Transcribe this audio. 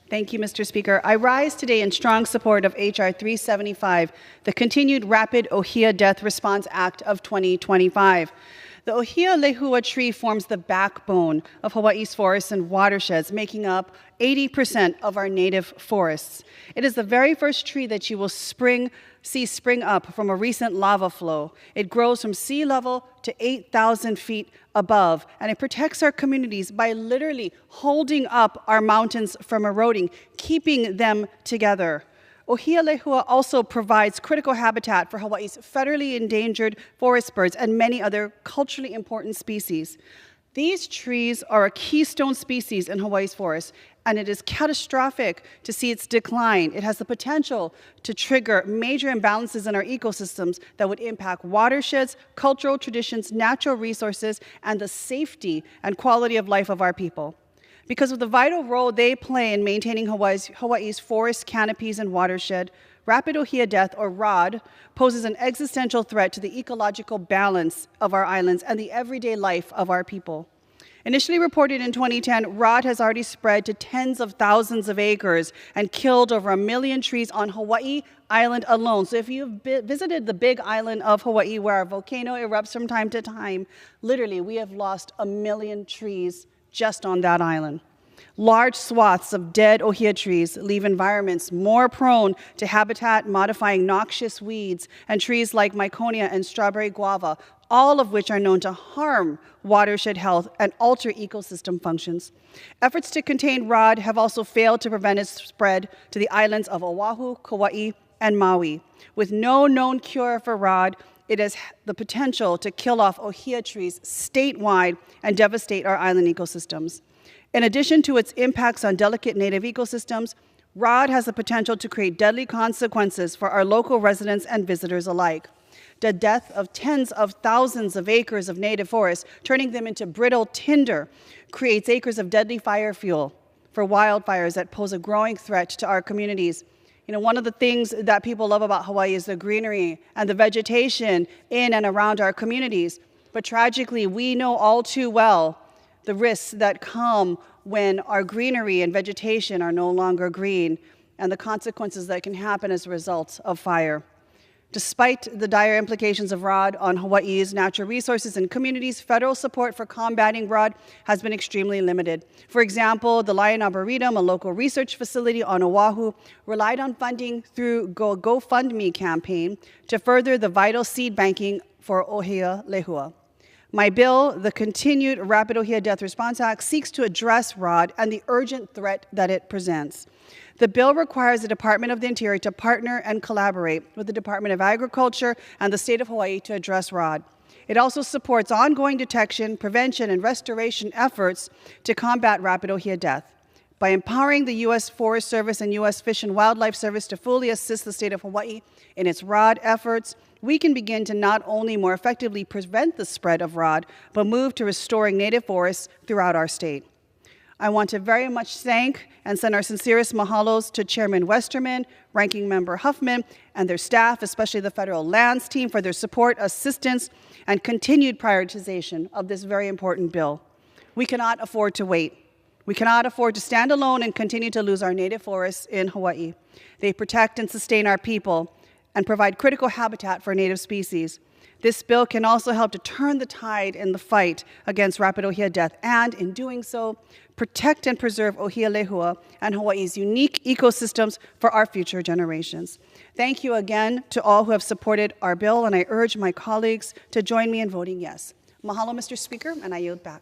Thank you, Mr. Speaker. I rise today in strong support of H.R. 375, the Continued Rapid Ohia Death Response Act of 2025. The Ohia lehua tree forms the backbone of Hawaii's forests and watersheds, making up 80% of our native forests. It is the very first tree that you will see spring up from a recent lava flow. It grows from sea level to 8,000 feet above, and it protects our communities by literally holding up our mountains from eroding, keeping them together. Ohia lehua also provides critical habitat for Hawaii's federally endangered forest birds and many other culturally important species. These trees are a keystone species in Hawaii's forests, and it is catastrophic to see its decline. It has the potential to trigger major imbalances in our ecosystems that would impact watersheds, cultural traditions, natural resources, and the safety and quality of life of our people. Because of the vital role they play in maintaining Hawaii's forest canopies and watershed, rapid Ohia death, or ROD, poses an existential threat to the ecological balance of our islands and the everyday life of our people. Initially reported in 2010, ROD has already spread to tens of thousands of acres and killed over 1 million trees on Hawaii Island alone. So if you've visited the big island of Hawaii, where our volcano erupts from time to time, literally we have lost 1 million trees just on that island. Large swaths of dead ohia trees leave environments more prone to habitat-modifying noxious weeds and trees like Miconia and strawberry guava, all of which are known to harm watershed health and alter ecosystem functions. Efforts to contain ROD have also failed to prevent its spread to the islands of Oahu, Kauai, and Maui. With no known cure for ROD, it has the potential to kill off ohia trees statewide and devastate our island ecosystems. In addition to its impacts on delicate native ecosystems, ROD has the potential to create deadly consequences for our local residents and visitors alike. The death of tens of thousands of acres of native forests, turning them into brittle tinder, creates acres of deadly fire fuel for wildfires that pose a growing threat to our communities. You know, one of the things that people love about Hawaii is the greenery and the vegetation in and around our communities. But tragically, we know all too well the risks that come when our greenery and vegetation are no longer green, and the consequences that can happen as a result of fire. Despite the dire implications of ROD on Hawaii's natural resources and communities, federal support for combating ROD has been extremely limited. For example, the Lion Arboretum, a local research facility on Oahu, relied on funding through a GoFundMe campaign to further the vital seed banking for Ohia lehua. My bill, the Continued Rapid Ohia Death Response Act, seeks to address ROD and the urgent threat that it presents. The bill requires the Department of the Interior to partner and collaborate with the Department of Agriculture and the state of Hawaii to address ROD. It also supports ongoing detection, prevention, and restoration efforts to combat rapid ohia death. By empowering the U.S. Forest Service and U.S. Fish and Wildlife Service to fully assist the state of Hawaii in its ROD efforts, we can begin to not only more effectively prevent the spread of ROD, but move to restoring native forests throughout our state. I want to very much thank and send our sincerest mahalos to Chairman Westerman, Ranking Member Huffman, and their staff, especially the Federal Lands Team, for their support, assistance, and continued prioritization of this very important bill. We cannot afford to wait. We cannot afford to stand alone and continue to lose our native forests in Hawaii. They protect and sustain our people and provide critical habitat for native species. This bill can also help to turn the tide in the fight against rapid ohia death and, in doing so, protect and preserve Ohia lehua and Hawaii's unique ecosystems for our future generations. Thank you again to all who have supported our bill, and I urge my colleagues to join me in voting yes. Mahalo, Mr. Speaker, and I yield back.